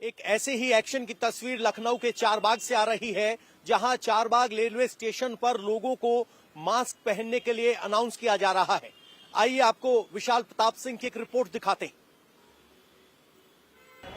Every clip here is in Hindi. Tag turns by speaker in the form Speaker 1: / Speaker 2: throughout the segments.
Speaker 1: एक ऐसे ही एक्शन की तस्वीर लखनऊ के चारबाग से आ रही है, जहां चारबाग रेलवे स्टेशन पर लोगों को मास्क पहनने के लिए अनाउंस किया जा रहा है। आइए आपको विशाल प्रताप सिंह की एक रिपोर्ट दिखाते हैं।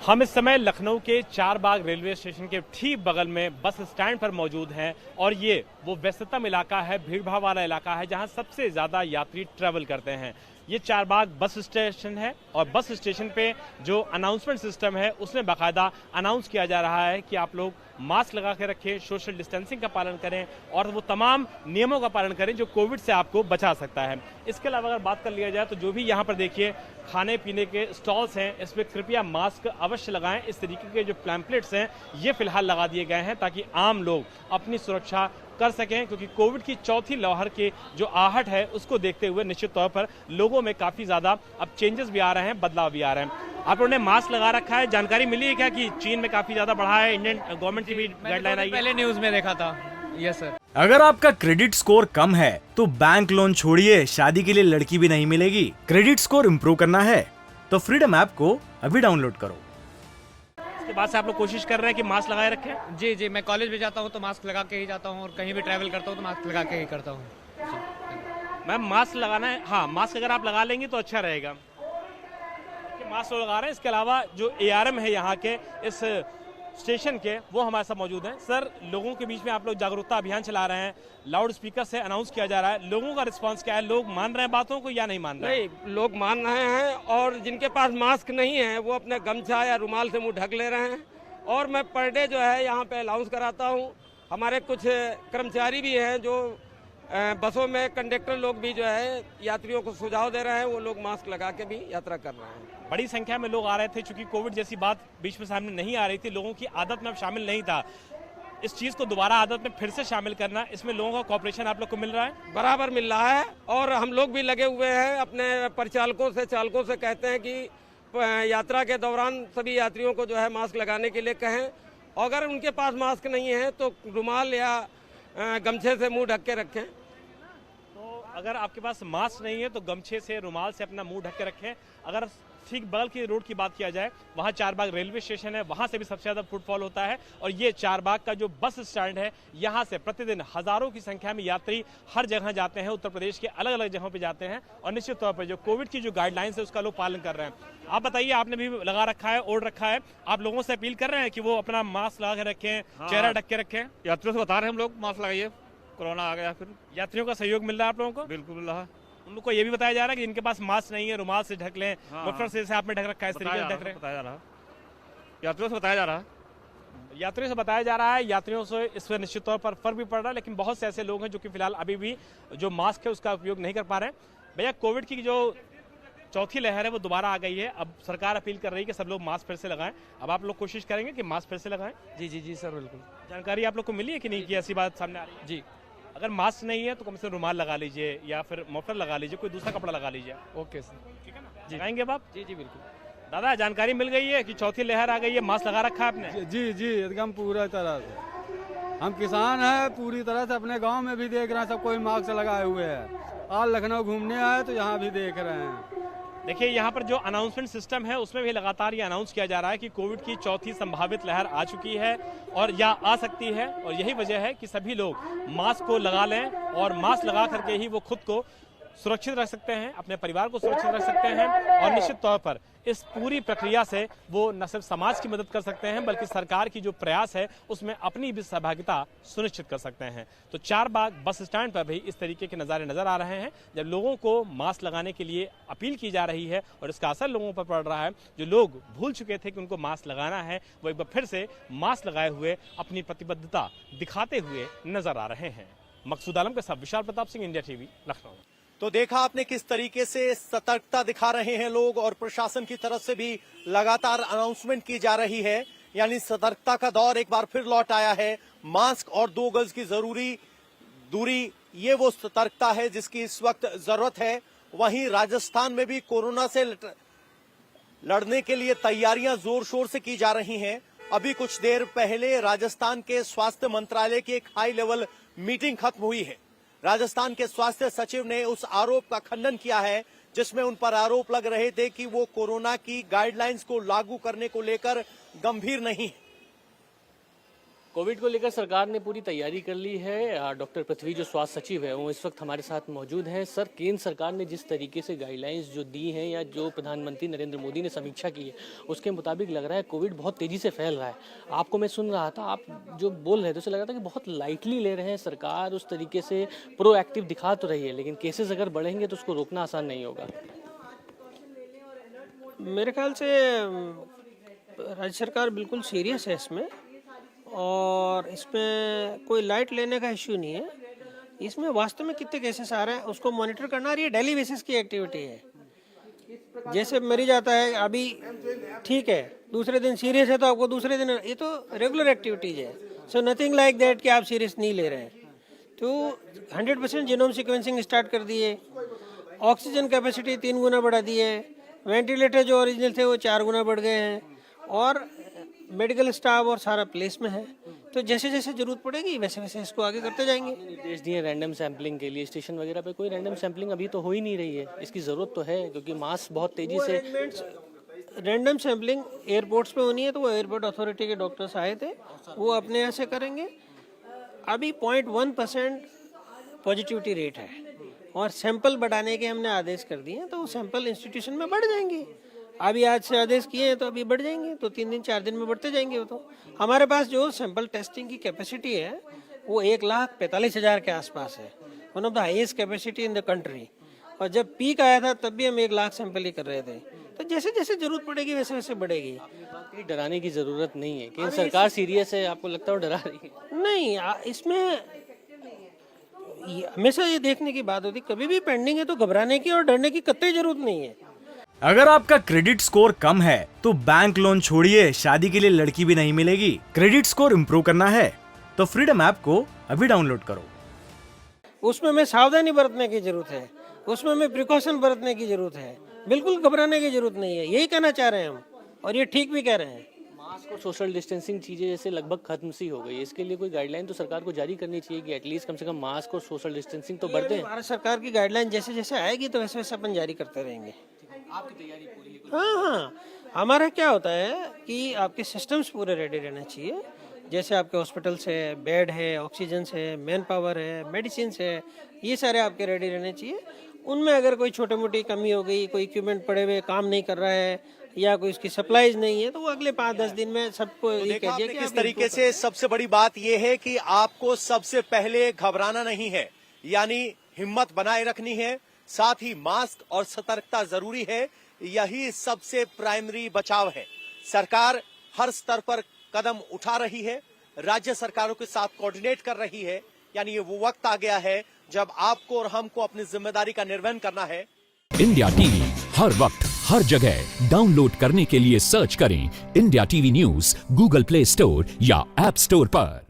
Speaker 2: हम इस समय लखनऊ के चारबाग रेलवे स्टेशन के ठीक बगल में बस स्टैंड पर मौजूद हैं और ये वो व्यस्ततम इलाका है, भीड़भाड़ वाला इलाका है जहां सबसे ज्यादा यात्री ट्रैवल करते हैं। ये चारबाग बस स्टेशन है और बस स्टेशन पे जो अनाउंसमेंट सिस्टम है उसमें बाकायदा अनाउंस किया जा रहा है कि आप लोग मास्क लगा के रखें, सोशल डिस्टेंसिंग का पालन करें और वो तमाम नियमों का पालन करें जो कोविड से आपको बचा सकता है। इसके अलावा अगर बात कर लिया जाए तो जो भी यहाँ पर देखिए खाने पीने के स्टॉल्स हैं, इसमें कृपया मास्क अवश्य लगाएं। इस तरीके के जो पैम्पलेट्स हैं ये फिलहाल लगा दिए गए हैं ताकि आम लोग अपनी सुरक्षा कर सकें, क्योंकि कोविड की चौथी लहर की जो आहट है उसको देखते हुए निश्चित तौर पर लोगों में काफी ज्यादा अब चेंजेस भी आ रहे हैं, बदलाव भी आ रहे हैं। आप लोगों ने मास्क लगा रखा है, जानकारी मिली है क्या कि चीन में काफी ज्यादा बढ़ा है? इंडियन गवर्नमेंट की भी गाइडलाइन आई है,
Speaker 3: पहले न्यूज में देखा था। Yes sir.
Speaker 4: अगर आपका क्रेडिट स्कोर कम है तो बैंक लोन छोड़िए, शादी के लिए लड़की भी नहीं मिलेगी। क्रेडिट स्कोर इम्प्रूव करना है तो फ्रीडम ऐप को अभी डाउनलोड करो।
Speaker 2: इसके बाद से आप लोग कोशिश कर रहे हैं कि मास्क लगाए रखें?
Speaker 3: जी जी, मैं कॉलेज भी जाता हूँ तो मास्क लगा के ही जाता हूँ और कहीं भी ट्रैवल करता हूँ तो मास्क लगा के ही करता हूँ।
Speaker 2: मैम मास्क लगाना है, हाँ मास्क अगर आप लगा लेंगे तो अच्छा रहेगा। मास्क लगा रहे हैं। इसके अलावा जो ARM है यहाँ के इस स्टेशन के, वो हमारे साथ मौजूद हैं। सर, लोगों के बीच में आप लोग जागरूकता अभियान चला रहे हैं, लाउड स्पीकर से अनाउंस किया जा रहा है, लोगों का रिस्पांस क्या है? लोग मान रहे हैं बातों को या नहीं मान रहे हैं?
Speaker 5: नहीं, लोग मान रहे हैं और जिनके पास मास्क नहीं है वो अपने गमछा या रुमाल से मुंह ढक ले रहे हैं। और मैं पर डे जो है यहाँ पे अनाउंस कराता हूँ। हमारे कुछ कर्मचारी भी हैं जो बसों में, कंडक्टर लोग भी जो है यात्रियों को सुझाव दे रहे हैं, वो लोग मास्क लगा के भी यात्रा कर रहे हैं।
Speaker 2: बड़ी संख्या में लोग आ रहे थे, चूंकि कोविड जैसी बात बीच में सामने नहीं आ रही थी, लोगों की आदत में अब शामिल नहीं था। इस चीज को दोबारा आदत में फिर से शामिल करना, इसमें लोगों का कॉपरेशन आप लोग को मिल रहा है?
Speaker 5: बराबर मिल रहा है और हम लोग भी लगे हुए हैं, अपने परिचालकों से, चालकों से कहते हैं कि यात्रा के दौरान सभी यात्रियों को जो है मास्क लगाने के लिए कहें। अगर उनके पास मास्क नहीं है तो रुमाल या गमछे से मुंह ढक के रखें।
Speaker 2: अगर आपके पास मास्क नहीं है तो गमछे से, रुमाल से अपना मुंह ढक के रखें। अगर ठीक बगल की रोड की बात किया जाए, वहां चारबाग रेलवे स्टेशन है, वहां से भी सबसे ज्यादा फुटफॉल होता है और ये चारबाग का जो बस स्टैंड है, यहां से प्रतिदिन हजारों की संख्या में यात्री हर जगह जाते हैं, उत्तर प्रदेश के अलग अलग जगहों पे जाते हैं और निश्चित तौर पर जो कोविड की जो गाइडलाइंस है उसका लोग पालन कर रहे हैं। आप बताइए, आपने भी लगा रखा है, ओढ़ रखा है, आप लोगों से अपील कर रहे हैं कि वो अपना मास्क लगा के रखें, चेहरा ढक के रखें?
Speaker 6: यात्रियों से बता रहे हैं हम लोग, मास्क लगाइए, कोरोना आ गया। फिर
Speaker 2: यात्रियों का सहयोग मिल रहा है आप लोगों को?
Speaker 6: बिल्कुल मिल रहा है।
Speaker 2: उन लोग को ये भी बताया जा रहा है कि इनके पास मास्क नहीं है, रुमाल से ढक लें, मफलर से जैसे आपने ढक रखा है इस तरीके से ढक रहे हैं।
Speaker 6: बताया जा रहा है, यात्रियों से बताया जा रहा है।
Speaker 2: यात्रियों से बताया जा रहा है, यात्रियों से इस पर निश्चित तौर पर फर्क भी पड़ रहा है, लेकिन बहुत से ऐसे लोग हैं जो कि फिलहाल अभी भी जो मास्क है उसका उपयोग नहीं कर पा रहे हैं। भैया, कोविड की जो चौथी लहर है वो दोबारा आ गई है, अब सरकार अपील कर रही है कि सब लोग मास्क फिर से लगाएं। अब आप लोग कोशिश करेंगे कि मास्क फिर से लगाएं?
Speaker 3: जी जी जी सर, बिल्कुल।
Speaker 2: जानकारी आप लोग को मिली है कि नहीं कि ऐसी बात सामने आ रही है?
Speaker 3: जी।
Speaker 2: अगर मास्क नहीं है तो कम से कम रुमाल लगा लीजिए या फिर मफलर लगा लीजिए, कोई दूसरा कपड़ा लगा लीजिए।
Speaker 3: ओके सर,
Speaker 2: ठीक है ना?
Speaker 3: जी।
Speaker 2: लगाएंगे अब आप?
Speaker 3: जी जी बिल्कुल।
Speaker 2: दादा, जानकारी मिल गई है कि चौथी लहर आ गई है, मास्क लगा रखा है आपने?
Speaker 7: जी जी, एकदम पूरा तरह से। हम किसान हैं, पूरी तरह से अपने गांव में भी देख रहे हैं, सब कोई मास्क लगाए हुए है। आज लखनऊ घूमने आए तो यहाँ भी देख रहे हैं।
Speaker 2: देखिए, यहाँ पर जो अनाउंसमेंट सिस्टम है उसमें भी लगातार ये अनाउंस किया जा रहा है कि कोविड की चौथी संभावित लहर आ चुकी है और या आ सकती है, और यही वजह है कि सभी लोग मास्क को लगा लें और मास्क लगा करके ही वो खुद को सुरक्षित रख सकते हैं, अपने परिवार को सुरक्षित रख सकते हैं और निश्चित तौर पर इस पूरी प्रक्रिया से वो न सिर्फ समाज की मदद कर सकते हैं बल्कि सरकार की जो प्रयास है उसमें अपनी भी सहभागिता सुनिश्चित कर सकते हैं। तो चारबाग बस स्टैंड पर भी इस तरीके के नज़ारे नजर आ रहे हैं, जब लोगों को मास्क लगाने के लिए अपील की जा रही है और इसका असर लोगों पर पड़ रहा है। जो लोग भूल चुके थे कि उनको मास्क लगाना है, वो एक बार फिर से मास्क लगाए हुए अपनी प्रतिबद्धता दिखाते हुए नजर आ रहे हैं। मकसूद आलम के साथ विशाल प्रताप सिंह, इंडिया टीवी, लखनऊ।
Speaker 1: तो देखा आपने किस तरीके से सतर्कता दिखा रहे हैं लोग और प्रशासन की तरफ से भी लगातार अनाउंसमेंट की जा रही है, यानी सतर्कता का दौर एक बार फिर लौट आया है। मास्क और 2 गज की जरूरी दूरी, ये वो सतर्कता है जिसकी इस वक्त जरूरत है। वहीं राजस्थान में भी कोरोना से लड़ने के लिए तैयारियां जोर शोर से की जा रही हैं। अभी कुछ देर पहले राजस्थान के स्वास्थ्य मंत्रालय की एक हाई लेवल मीटिंग खत्म हुई है। राजस्थान के स्वास्थ्य सचिव ने उस आरोप का खंडन किया है जिसमें उन पर आरोप लग रहे थे कि वो कोरोना की गाइडलाइंस को लागू करने को लेकर गंभीर नहीं है।
Speaker 8: कोविड को लेकर सरकार ने पूरी तैयारी कर ली है। डॉक्टर पृथ्वी जो स्वास्थ्य सचिव है वो इस वक्त हमारे साथ मौजूद हैं। सर, केंद्र सरकार ने जिस तरीके से गाइडलाइंस जो दी हैं या जो प्रधानमंत्री नरेंद्र मोदी ने समीक्षा की है उसके मुताबिक लग रहा है कोविड बहुत तेजी से फैल रहा है। आपको मैं सुन रहा था, आप जो बोल रहे थे उसे लग रहा था कि बहुत लाइटली ले रहे हैं, सरकार उस तरीके से प्रोएक्टिव दिखा तो रही है, लेकिन केसेस अगर बढ़ेंगे तो उसको रोकना आसान नहीं होगा।
Speaker 9: मेरे ख्याल से राज्य सरकार बिल्कुल सीरियस है इसमें, और इसमें कोई लाइट लेने का इश्यू नहीं है। इसमें वास्तव में कितने केसेस आ रहे हैं उसको मॉनिटर करना, और ये डेली बेसिस की एक्टिविटी है। जैसे मरीज आता है अभी ठीक है, दूसरे दिन सीरियस है तो आपको दूसरे दिन, ये तो रेगुलर एक्टिविटीज है। सो नथिंग लाइक दैट कि आप सीरियस नहीं ले रहे हैं। तो 100% जीनोम सीक्वेंसिंग स्टार्ट कर दिए, ऑक्सीजन कैपेसिटी 3 गुना बढ़ा दी है, वेंटिलेटर जो ओरिजिनल थे वो 4 गुना बढ़ गए हैं, और मेडिकल स्टाफ और सारा प्लेस में है। तो जैसे जैसे जरूरत पड़ेगी वैसे वैसे इसको आगे करते जाएंगे।
Speaker 8: निर्देश दिए रैंडम सैंपलिंग के लिए, स्टेशन वगैरह पे कोई रैंडम सैंपलिंग अभी तो हो ही नहीं रही है, इसकी ज़रूरत तो है क्योंकि मास बहुत तेज़ी से।
Speaker 9: रैंडम सैंपलिंग एयरपोर्ट्स पे होनी है, तो वो एयरपोर्ट अथॉरिटी के डॉक्टर्स आए थे, वो अपने यहाँ से करेंगे। अभी 0.1% पॉजिटिविटी रेट है, और सैंपल बढ़ाने के हमने आदेश कर दिए हैं, तो सैंपल इंस्टीट्यूशन में बढ़ जाएंगे। अभी आज से आदेश किए हैं तो अभी बढ़ जाएंगे, तो 3 दिन 4 दिन में बढ़ते जाएंगे। वो तो हमारे पास जो सैंपल टेस्टिंग की कैपेसिटी है वो 1,45,000 के आसपास है, one of the highest capacity in the country. और जब पीक आया था तब भी हम 1 लाख सैंपल ही कर रहे थे। तो जैसे जैसे जरूरत पड़ेगी वैसे वैसे बढ़ेगी।
Speaker 8: डराने की जरूरत नहीं है, केंद्र सरकार सीरियस है, आपको लगता है डरा रही है?
Speaker 9: नहीं, इसमें हमेशा ये देखने की बात होती, कभी भी पेंडिंग है तो घबराने की और डरने की कतई जरूरत नहीं है।
Speaker 4: अगर आपका क्रेडिट स्कोर कम है तो बैंक लोन छोड़िए, शादी के लिए लड़की भी नहीं मिलेगी। क्रेडिट स्कोर इम्प्रूव करना है तो फ्रीडम ऐप को अभी डाउनलोड करो।
Speaker 9: उसमें हमें सावधानी बरतने की जरूरत है, उसमें हमें प्रिकॉशन बरतने की जरूरत है, बिल्कुल घबराने की जरूरत नहीं है। यही कहना चाह रहे हैं हम, और ये ठीक भी कह रहे हैं।
Speaker 8: मास्क और सोशल डिस्टेंसिंग चीजें जैसे लगभग खत्म सी हो गई, इसके लिए कोई गाइडलाइन तो सरकार को जारी करनी चाहिए कि एटलीस्ट कम से कम मास्क और सोशल डिस्टेंसिंग तो बढ़ते हैं।
Speaker 9: भारत सरकार की गाइडलाइन जैसे जैसे आएगी तो वैसे वैसे अपन जारी करते रहेंगे।
Speaker 8: आपकी तैयारी पूरी है?
Speaker 9: हाँ, हमारा क्या होता है कि आपके सिस्टम्स पूरे रेडी रहने चाहिए। जैसे आपके हॉस्पिटल्स है, बेड है, ऑक्सीजन है, मैन पावर है, मेडिसिन है, ये सारे आपके रेडी रहने चाहिए। उनमें अगर कोई छोटी मोटी कमी हो गई, कोई इक्विपमेंट पड़े हुए काम नहीं कर रहा है, या कोई उसकी सप्लाईज नहीं है, तो वो अगले 5-10 दिन में सबको ये कह दिया कि
Speaker 1: किस तरीके से। सबसे बड़ी बात यह है कि आपको सबसे पहले घबराना नहीं है, यानी हिम्मत बनाए रखनी है, साथ ही मास्क और सतर्कता जरूरी है। यही सबसे प्राइमरी बचाव है। सरकार हर स्तर पर कदम उठा रही है, राज्य सरकारों के साथ कोऑर्डिनेट कर रही है, यानी ये वो वक्त आ गया है जब आपको और हमको अपनी जिम्मेदारी का निर्वहन करना है।
Speaker 10: इंडिया टीवी हर वक्त हर जगह डाउनलोड करने के लिए सर्च करें India TV news Google play store या ऐप स्टोर पर।